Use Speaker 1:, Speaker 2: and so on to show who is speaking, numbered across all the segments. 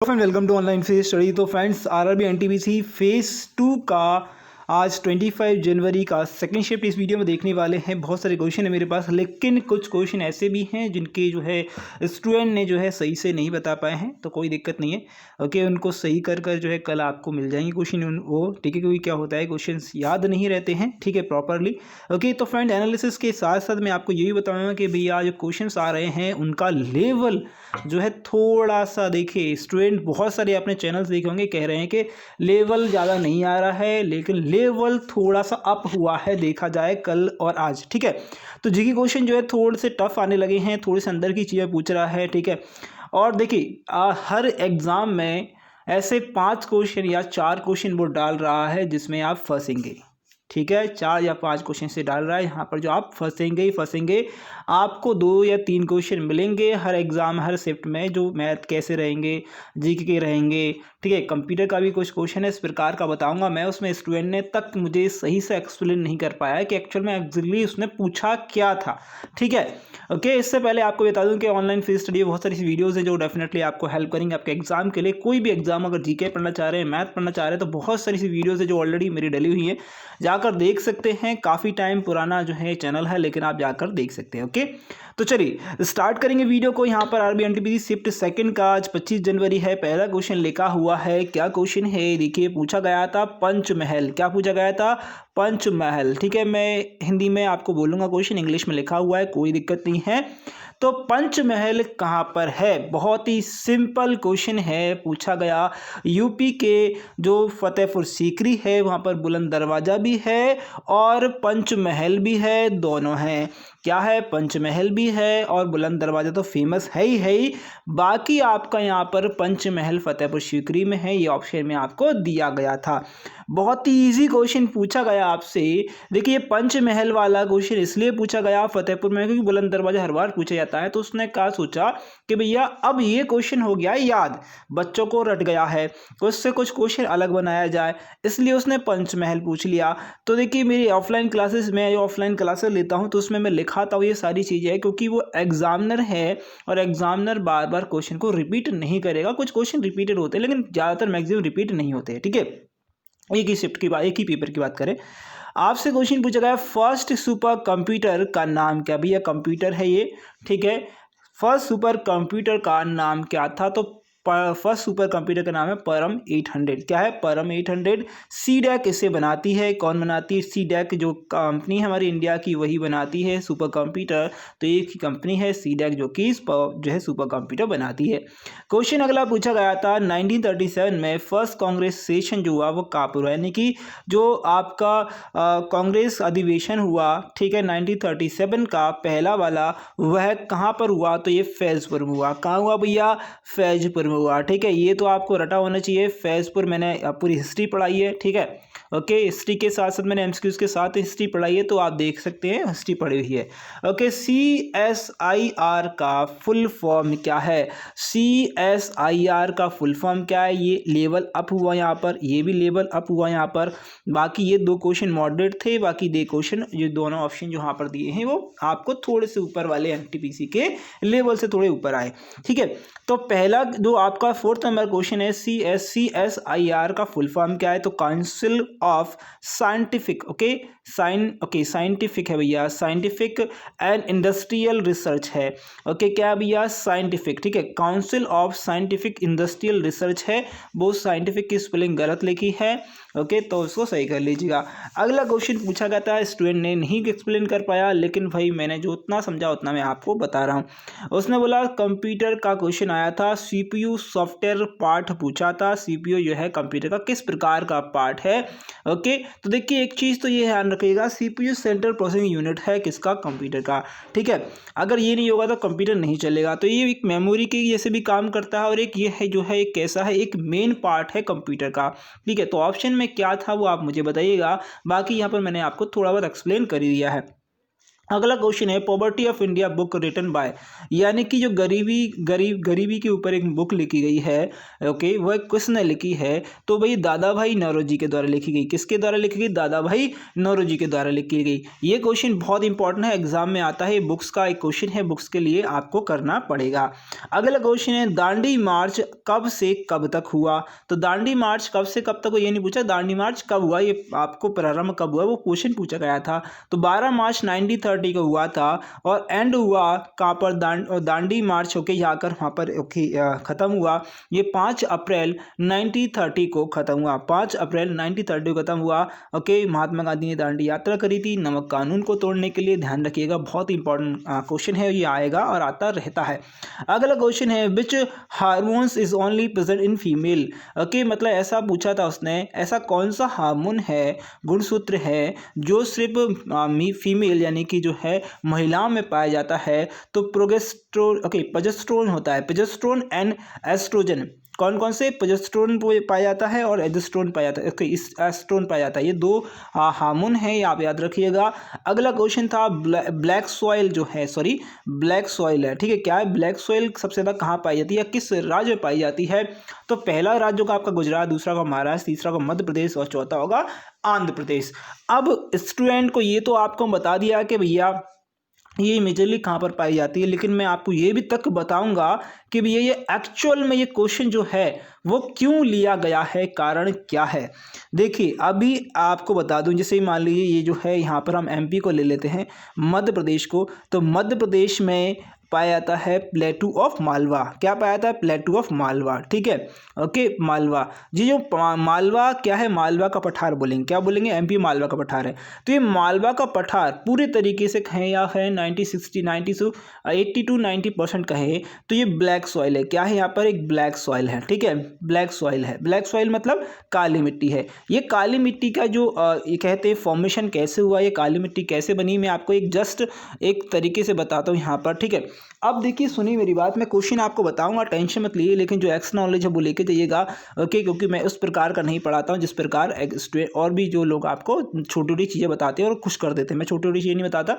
Speaker 1: Friend welcome to online face study. तो friends RRB NTPC phase 2 का आज 25 जनवरी का सेकंड शिफ्ट इस वीडियो में देखने वाले हैं। बहुत सारे क्वेश्चन है मेरे पास, लेकिन कुछ क्वेश्चन ऐसे भी हैं जिनके जो है स्टूडेंट ने जो है सही से नहीं बता पाए हैं, तो कोई दिक्कत नहीं है। ओके, उनको सही कर कर जो है कल आपको मिल जाएंगे क्वेश्चन वो, ठीक है, क्योंकि क्या होता है क्वेश्चन याद नहीं रहते हैं, ठीक है, प्रॉपरली। ओके, तो फ्रेंड एनालिसिस के साथ साथ मैं आपको ये भी बताऊँगा कि भैया जो क्वेश्चन आ रहे हैं उनका लेवल जो है थोड़ा सा देखिए। स्टूडेंट बहुत सारे अपने चैनल्स देखे होंगे, कह रहे हैं कि लेवल ज़्यादा नहीं आ रहा है, लेकिन लेवल थोड़ा सा अप हुआ है देखा जाए कल और आज, ठीक है। तो जीके क्वेश्चन जो है थोड़े से टफ आने लगे हैं, थोड़े से अंदर की चीज़ें पूछ रहा है, ठीक है। और देखिए हर एग्ज़ाम में ऐसे 5 क्वेश्चन या 4 क्वेश्चन वो डाल रहा है जिसमें आप फंसेंगे, ठीक है। 4 या 5 क्वेश्चन से डाल रहा है यहाँ पर, जो आप फंसेंगे ही फंसेंगे। आपको 2 या 3 क्वेश्चन मिलेंगे हर एग्ज़ाम हर शिफ्ट में, जो मैथ कैसे रहेंगे, जीके के रहेंगे, ठीक है। कंप्यूटर का भी कुछ क्वेश्चन है इस प्रकार का बताऊंगा मैं। उसमें स्टूडेंट ने तक मुझे सही से एक्सप्लेन नहीं कर पाया कि एक्चुअल में एक्चुअली उसने पूछा क्या था, ठीक है। ओके, इससे पहले आपको बता दूं कि ऑनलाइन फीस स्टडी बहुत सारी वीडियोस हैं जो डेफिनेटली आपको हेल्प करेंगे आपके एग्जाम के लिए। कोई भी एग्जाम अगर जीके पढ़ना चाह रहे हैं, मैथ पढ़ना चाह रहे हैं, तो बहुत सारी सी वीडियोस है जो ऑलरेडी मेरी डली हुई है, जाकर देख सकते हैं। काफ़ी टाइम पुराना जो है चैनल है, लेकिन आप जाकर देख सकते हैं। ओके, तो चलिए स्टार्ट करेंगे वीडियो को। यहाँ पर आरबी एनटीपीसी शिफ्ट सेकंड का आज 25 जनवरी है। पहला क्वेश्चन लिखा हुआ है, क्या क्वेश्चन है देखिए। पूछा गया था पंचमहल, क्या पूछा गया था, पंचमहल, ठीक है। मैं हिंदी में आपको बोलूँगा, क्वेश्चन इंग्लिश में लिखा हुआ है, कोई दिक्कत नहीं है। तो पंचमहल कहाँ पर है, बहुत ही सिंपल क्वेश्चन है, पूछा गया यूपी के जो फतेहपुर सीकरी है वहाँ पर बुलंद दरवाज़ा भी है और पंचमहल भी है, दोनों हैं। क्या है, पंचमहल भी है और बुलंद दरवाज़ा तो फेमस है ही। बाकी आपका यहाँ पर पंचमहल फतेहपुर सीकरी में है, ये ऑप्शन में आपको दिया गया था। बहुत ही इजी क्वेश्चन पूछा गया आपसे। देखिए पंचमहल वाला क्वेश्चन इसलिए पूछा गया फतेहपुर में क्योंकि बुलंद दरवाजा हर बार पूछा जाता है, तो उसने क्या सोचा कि भैया अब ये क्वेश्चन हो गया याद, बच्चों को रट गया है, उससे कुछ क्वेश्चन अलग बनाया जाए, इसलिए उसने पंचमहल पूछ लिया। तो देखिए मेरी ऑफलाइन क्लासेस में ऑफलाइन क्लासेस लेता हूँ, तो उसमें मैं लिखाता हूँ ये सारी चीज़ें, क्योंकि वो एग्जामिनर है और एग्जामिनर बार बार क्वेश्चन को रिपीट नहीं करेगा। कुछ क्वेश्चन रिपीटेड होते हैं, लेकिन ज़्यादातर मैक्सिमम रिपीट नहीं होते हैं, ठीक है। एक ही शिफ्ट की बात, एक ही पेपर की बात करें, आपसे क्वेश्चन पूछा गया फर्स्ट सुपर कंप्यूटर का नाम क्या। भैया कंप्यूटर है ये, ठीक है। फर्स्ट सुपर कंप्यूटर का नाम क्या था, तो फर्स्ट सुपर कंप्यूटर का नाम है परम 800। क्या है, परम 800। सीडैक इसे बनाती है, कौन बनाती है, सीडैक जो कंपनी है हमारी इंडिया की वही बनाती है सुपर कंप्यूटर। तो एक ही कंपनी है सीडैक जो कि जो है सुपर कंप्यूटर बनाती है। क्वेश्चन अगला पूछा गया था 1937 में फर्स्ट कांग्रेस सेशन जो हुआ वो कहाँ पर हुआ, यानी कि जो आपका कांग्रेस अधिवेशन हुआ, ठीक है, 1937 का पहला वाला, वह कहाँ पर हुआ, तो ये फैजपुर में हुआ। कहाँ हुआ भैया, फैजपुर में हुआ, ठीक है। ये तो आपको रटा होना चाहिए, फैजपुर मैंने पूरी हिस्ट्री पढ़ाई है, ठीक है। ओके, हिस्ट्री के साथ साथ मैंने एमसीक्यूज के साथ हिस्ट्री पढ़ाई है, तो आप देख सकते हैं हिस्ट्री पढ़ी हुई है। ओके, CSIR का फुल फॉर्म क्या है, CSIR का फुल फॉर्म क्या है, ये लेवल अप हुआ यहाँ पर, ये भी लेवल अप हुआ यहाँ पर। बाकी ये 2 क्वेश्चन मॉडरेट थे, बाकी 2 क्वेश्चन, ये दोनों ऑप्शन जो यहाँ पर दिए हैं वो आपको थोड़े से ऊपर वाले एनटीपीसी के लेवल से थोड़े ऊपर आए, ठीक है। तो पहला जो आपका 4th नंबर क्वेश्चन है, CSIR का फुल फॉर्म क्या है, तो council of scientific, okay, scientific है भैया, साइंटिफिक एंड इंडस्ट्रियल रिसर्च है। ओके, क्या भैया, साइंटिफिक, ठीक है, council of scientific industrial research है। वो साइंटिफिक की स्पेलिंग गलत लिखी है, ओके, तो उसको सही कर लीजिएगा। अगला क्वेश्चन पूछा गया था, स्टूडेंट ने नहीं एक्सप्लेन कर पाया, लेकिन भाई मैंने जो उतना समझा उतना मैं आपको बता रहा हूँ। उसने बोला कंप्यूटर का क्वेश्चन आया था, CPU सॉफ्टवेयर पार्ट पूछा था। CPU जो है कंप्यूटर का किस प्रकार का पार्ट है, ओके। तो देखिए एक चीज़ तो ये ध्यान रखिएगा, CPU सेंट्रल प्रोसेसिंग यूनिट है किसका, कंप्यूटर का, ठीक है। अगर ये नहीं होगा तो कंप्यूटर नहीं चलेगा। तो ये एक मेमोरी के जैसे भी काम करता है, और एक ये है जो है एक कैसा है, एक मेन पार्ट है कंप्यूटर का, ठीक है। तो ऑप्शन में क्या था वो आप मुझे बताइएगा, बाकी यहाँ पर मैंने आपको थोड़ा बहुत एक्सप्लेन कर ही दिया है। अगला क्वेश्चन है poverty of India book written by, यानी कि जो गरीबी के ऊपर एक बुक लिखी गई है, ओके, वह किसने लिखी है? तो भाई दादा भाई नौरोजी के द्वारा लिखी गई। किसके द्वारा लिखी गई? दादा भाई नौरोजी के द्वारा लिखी गई। ये क्वेश्चन बहुत इंपॉर्टेंट है, एग्जाम में आता है, बुक्स का एक क्वेश्चन है, बुक्स के लिए आपको करना पड़ेगा। अगला क्वेश्चन है दांडी मार्च कब से कब तक हुआ? तो दांडी मार्च कब से कब तक हुआ ये नहीं पूछा, दांडी मार्च कब हुआ ये आपको प्रारंभ कब हुआ वो क्वेश्चन पूछा गया था। तो 12 मार्च 1930 को हुआ था और एंड हुआ कहाँ पर? दांडी मार्च होके जाकर वहाँ पर ओके ख़त्म हुआ। ये 5 अप्रैल 1930 को ख़त्म हुआ, 5 अप्रैल 1930 को ख़त्म हुआ। ओके, महात्मा गांधी ने दांडी यात्रा करी थी नमक कानून को तोड़ने के लिए, ध्यान रखिएगा, बहुत इंपॉर्टेंट क्वेश्चन है, ये आएगा और आता रहता है। अगला क्वेश्चन है विच hormones is only present in female. Okay, मतलब ऐसा पूछा था उसने, ऐसा कौन सा हार्मोन है, गुणसूत्र है, जो सिर्फ फीमेल यानी कि जो है महिलाओं में पाया जाता है? तो प्रोजेस्टेरोन, ओके, प्रोजेस्टेरोन होता है, प्रोजेस्टेरोन एंड एस्ट्रोजन। कौन कौन से? प्रोजेस्टेरोन पाया जाता है और एस्ट्रोजन पाया जाता है, ओके, इस एस्ट्रोजन पाया जाता है, ये दो हार्मोन है, ये आप याद रखिएगा। अगला क्वेश्चन था ब्लैक सॉइल जो है, सॉरी ब्लैक सॉइल है, ठीक है, क्या है ब्लैक सॉइल? सबसे ज़्यादा कहाँ पाई जाती है, किस राज्य में पाई जाती है? तो पहला राज्य का आपका गुजरात, दूसरा का महाराष्ट्र, तीसरा का मध्य प्रदेश और चौथा होगा आंध्र प्रदेश। अब स्टूडेंट को ये तो आपको बता दिया कि भैया ये मेजरली कहाँ पर पाई जाती है, लेकिन मैं आपको ये भी तक बताऊंगा कि भैया ये एक्चुअल में ये क्वेश्चन जो है वो क्यों लिया गया है, कारण क्या है। देखिए अभी आपको बता दूं, जैसे मान लीजिए ये जो है यहाँ पर हम एमपी को ले लेते हैं, मध्य प्रदेश को, तो मध्य प्रदेश में पाया जाता है प्लेटू ऑफ मालवा। क्या पाया जाता है? प्लेटू ऑफ मालवा, ठीक है, ओके, मालवा। ये जो मालवा क्या है? मालवा का पठार बोलेंगे, क्या बोलेंगे? एमपी मालवा का पठार है। तो ये मालवा का पठार पूरे तरीके से कहें या है 90 से 80 to 90% कहें तो ये ब्लैक सॉइल है। क्या है? यहाँ पर एक ब्लैक सॉइल है, ठीक है, ब्लैक सॉइल है। ब्लैक सॉइल मतलब काली मिट्टी है। ये काली मिट्टी का जो ये कहते हैं फॉर्मेशन कैसे हुआ, ये काली मिट्टी कैसे बनी, मैं आपको एक जस्ट एक तरीके से बताता हूँ यहाँ पर, ठीक है। अब देखिए सुनिए मेरी बात, मैं क्वेश्चन आपको बताऊंगा, टेंशन मत लिए, लेकिन जो एक्स नॉलेज है वो लेके जाइएगा, ओके, क्योंकि मैं उस प्रकार का नहीं पढ़ाता हूँ जिस प्रकार और भी जो लोग आपको छोटी छोटी चीज़ें बताते हैं और खुश कर देते हैं, मैं छोटी छोटी चीज़ें नहीं बताता।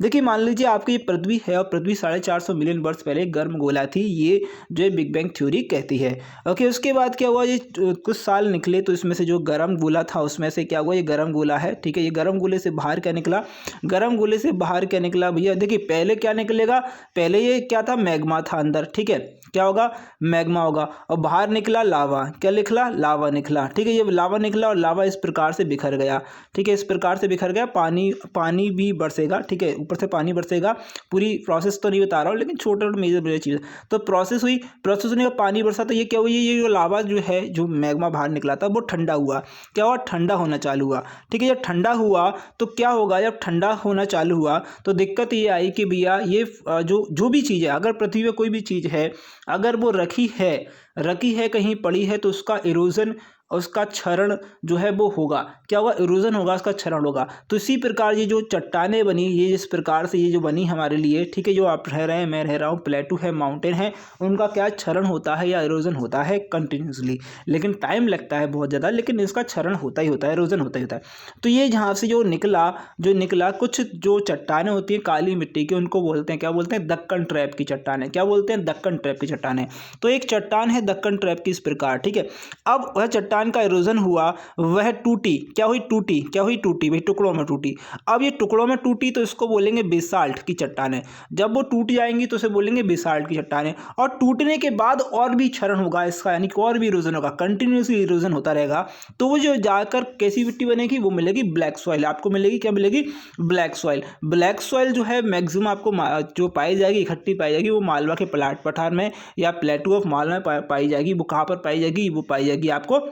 Speaker 1: देखिए मान लीजिए आपकी ये पृथ्वी है और पृथ्वी 450 मिलियन वर्ष पहले गर्म गोला थी, ये जो है बिग बैंग थ्योरी कहती है, ओके। उसके बाद क्या हुआ, ये कुछ साल निकले तो इसमें से जो गर्म गोला था उसमें से क्या हुआ, ये गर्म गोला है, ठीक है। ये गर्म गोले से बाहर क्या निकला, गर्म गोले से बाहर क्या निकला भैया? देखिए पहले क्या निकलेगा, पहले ये क्या था, मैग्मा था अंदर, ठीक है, क्या होगा, मैग्मा होगा, और बाहर निकला लावा, क्या निकला, लावा निकला, ठीक है। ये लावा निकला और लावा इस प्रकार से बिखर गया, ठीक है, इस प्रकार से बिखर गया, पानी भी बरसेगा, ठीक है, ऊपर से पानी बरसेगा। पूरी प्रोसेस तो नहीं बता रहा हूँ, लेकिन छोटे छोटे मेजर चीज़, तो प्रोसेस हुई, प्रोसेस होने का पानी बरसा, तो ये क्या हुई, ये जो लावा जो है, जो मैग्मा बाहर निकला था वो ठंडा हुआ, क्या हुआ, ठंडा होना चालू हुआ, ठीक है। जब ठंडा हुआ तो क्या होगा, जब ठंडा होना चालू हुआ तो दिक्कत ये आई कि भैया ये जो भी चीज़ है, अगर पृथ्वी पे कोई भी चीज़ है, अगर वो रखी है कहीं पड़ी है, तो उसका इरोजन, उसका क्षरण जो है वो होगा, क्या होगा, इरोजन होगा, उसका क्षरण होगा। तो इसी प्रकार ये जो चट्टानें बनी, ये जिस प्रकार से ये जो बनी हमारे लिए, ठीक है, जो आप रह रहे हैं, मैं रह रहा हूँ, प्लेटू है, माउंटेन है, उनका क्या क्षरण होता है या इरोजन होता है कंटिन्यूसली, लेकिन टाइम लगता है बहुत ज़्यादा, लेकिन इसका क्षरण होता ही होता है, इरोजन होता ही होता है। तो ये जहाँ से जो निकला कुछ जो चट्टानें होती हैं काली मिट्टी की, उनको बोलते हैं, क्या बोलते हैं, दक्कन ट्रैप की चट्टानें, क्या बोलते हैं, दक्कन ट्रैप की चट्टानें। तो एक चट्टान है दक्कन ट्रैप की इस प्रकार, ठीक है। अब वह चट्टान का इरोजन हुआ, वह टूटी, क्या हुई, टूटी भाई, टुकड़ों में टूटी। अब ये टुकड़ों में टूटी तो इसको बोलेंगे बेसाल्ट की चट्टानें। जब वो टूट जाएंगी तो उसे बोलेंगे बेसाल्ट की चट्टानें। और टूटने के बाद और भी क्षरण होगा इसका, यानी कि और भी इरोजन होगा, कंटिन्यूसली इरोजन होता रहेगा। तो वो जो जाकर कैसी मिट्टी बनेगी, वो मिलेगी ब्लैक सॉइल, आपको मिलेगी, क्या मिलेगी, ब्लैक सॉइल। ब्लैक सॉइल जो है मैक्सिमम आपको जो पाई जाएगी, इकट्ठी पाई जाएगी, वो मालवा के पठार में या प्लेटू ऑफ मालवा में पाई जाएगी। वो कहाँ पर पाई जाएगी, वो पाई जाएगी आपको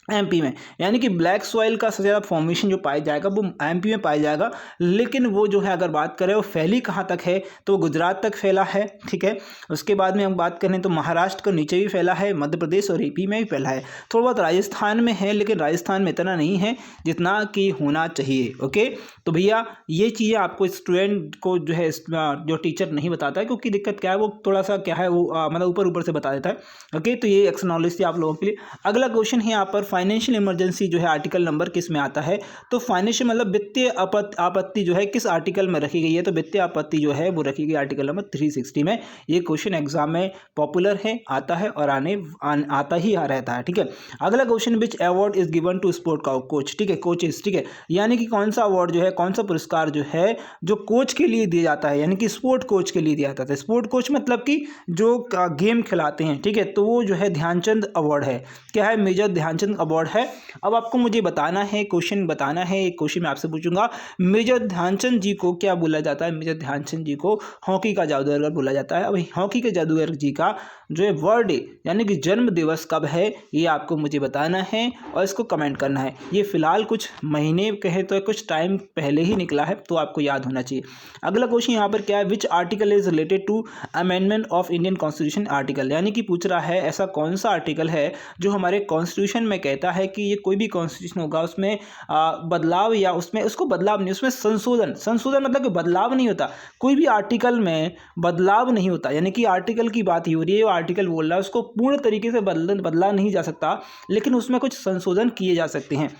Speaker 1: एमपी में, यानी कि ब्लैक सॉइल का सबसे ज़्यादा फॉर्मेशन जो पाया जाएगा वो एमपी में पाया जाएगा। लेकिन वो जो है अगर बात करें वो फैली कहाँ तक है, तो वो गुजरात तक फैला है, ठीक है। उसके बाद में हम बात करें तो महाराष्ट्र के नीचे भी फैला है, मध्य प्रदेश और यूपी में भी फैला है, थोड़ा बहुत राजस्थान में है, लेकिन राजस्थान में इतना नहीं है जितना कि होना चाहिए, ओके। तो भैया ये चीज़ें आपको स्टूडेंट को जो है जो टीचर नहीं बताता है, क्योंकि दिक्कत क्या है, वो थोड़ा सा क्या है वो मतलब ऊपर ऊपर से बता देता है, ओके। तो ये एक्नॉलेज थी आप लोगों के लिए। अगला क्वेश्चन है यहाँ पर फाइनेंशियल इमरजेंसी जो है आर्टिकल नंबर किस में आता है? तो फाइनेंशियल मतलब वित्तीय आपत्ति जो है किस आर्टिकल में रखी गई है? तो वित्तीय आपत्ति जो है वो रखी गई आर्टिकल नंबर 360 में। ये क्वेश्चन एग्जाम में पॉपुलर है, आता है और आता ही रहता है। ठीक है, अगला question, which award is given to sport coach? ठीक है, कोचेस। ठीक है, यानी कि कौन सा अवार्ड जो है, कौन सा पुरस्कार जो है जो कोच के लिए दिया जाता है, यानी कि स्पोर्ट कोच के लिए दिया जाता है। स्पोर्ट कोच मतलब कि जो गेम खिलाते हैं। ठीक है, तो वो जो है ध्यानचंद अवार्ड है। क्या है? मेजर ध्यानचंद अवार्ड है। अब आपको मुझे बताना है, क्वेश्चन बताना है, एक क्वेश्चन मैं आपसे पूछूंगा, मेजर ध्यानचंद जी को क्या बोला जाता है? मेजर ध्यानचंद जी को हॉकी का जादूगर बोला जाता है। अब हॉकी के जादूगर जी का जो है बर्थडे यानी कि जन्म दिवस कब है, ये आपको मुझे बताना है और इसको कमेंट करना है। ये फिलहाल कुछ महीने कहे तो कुछ टाइम पहले ही निकला है, तो आपको याद होना चाहिए। अगला क्वेश्चन यहाँ पर क्या है, which article is related to amendment of Indian constitution article? यानी कि पूछ रहा है ऐसा कौन सा आर्टिकल है जो हमारे कॉन्स्टिट्यूशन में कहता है कि ये कोई भी कॉन्स्टिट्यूशन होगा उसमें बदलाव, या उसमें उसको बदलाव नहीं, उसमें संशोधन मतलब कि बदलाव नहीं होता, कोई भी आर्टिकल में बदलाव नहीं होता। यानी कि आर्टिकल की बात ही हो रही है, आर्टिकल बोल रहा है उसको पूर्ण तरीके से बदला नहीं जा सकता, लेकिन उसमें कुछ संशोधन किए जा सकते हैं।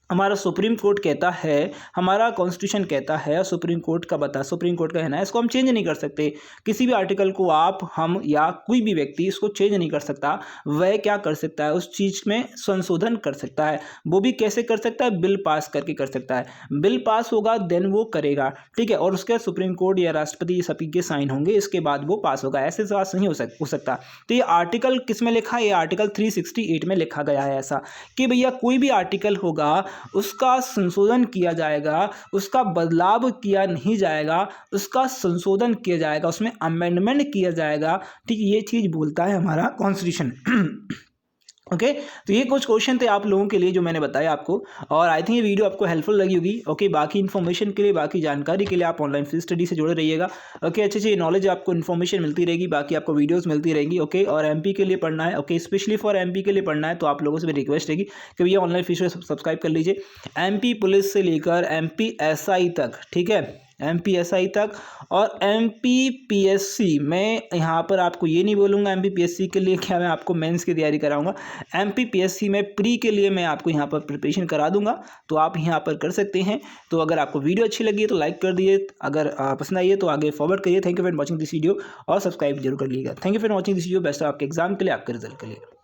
Speaker 1: हमारा सुप्रीम कोर्ट कहता है, हमारा कॉन्स्टिट्यूशन कहता है, सुप्रीम कोर्ट का कहना है, इसको हम चेंज नहीं कर सकते। किसी भी आर्टिकल को आप, हम या कोई भी व्यक्ति इसको चेंज नहीं कर सकता। वह क्या कर सकता है? उस चीज़ में संशोधन कर सकता है। वो भी कैसे कर सकता है? बिल पास करके कर सकता है। बिल पास होगा देन वो करेगा। ठीक है, और उसके बाद सुप्रीम कोर्ट या राष्ट्रपति सभी के साइन होंगे, इसके बाद वो पास होगा। ऐसे पास नहीं हो सकता। तो ये आर्टिकल किस में लिखा है? ये आर्टिकल 368 में लिखा गया है ऐसा कि भैया कोई भी आर्टिकल होगा उसका संशोधन किया जाएगा, उसका बदलाव किया नहीं जाएगा, उसका संशोधन किया जाएगा, उसमें अमेंडमेंट किया जाएगा। ठीक, ये चीज़ बोलता है हमारा कॉन्स्टिट्यूशन। ओके, तो ये कुछ क्वेश्चन थे आप लोगों के लिए जो मैंने बताया आपको, और आई थिंक ये वीडियो आपको हेल्पफुल लगी होगी। ओके, बाकी इन्फॉर्मेशन के लिए, बाकी जानकारी के लिए आप ऑनलाइन फील्ड स्टडी से जुड़े रहिएगा। ओके, अच्छी नॉलेज आपको इन्फॉर्मेशन मिलती रहेगी, बाकी आपको वीडियोस मिलती रहेंगी। ओके, और एमपी के लिए पढ़ना है, ओके, स्पेशली फॉर एमपी के लिए पढ़ना है, तो आप लोगों से भी रिक्वेस्ट रहेगी कि भैया ऑनलाइन फील्ड सब्सक्राइब कर लीजिए। एमपी पुलिस से लेकर एमपी एसआई तक, ठीक है, एमपी एसआई तक और एमपी पीएससी, मैं यहाँ पर आपको ये नहीं बोलूँगा एमपी पीएससी के लिए क्या मैं आपको मेंस की तैयारी कराऊंगा। एमपी पीएससी में प्री के लिए मैं आपको यहाँ पर प्रिपरेशन करा दूंगा, तो आप यहाँ पर कर सकते हैं। तो अगर आपको वीडियो अच्छी लगी है तो लाइक कर दिए, अगर पसंद आई है तो आगे फॉरवर्ड करिए। Thank you for watching this video और सब्सक्राइब जरूर कर लीजिएगा। Thank you for watching this video. Best of आपके एग्जाम के लिए, आपके रिजल्ट के लिए।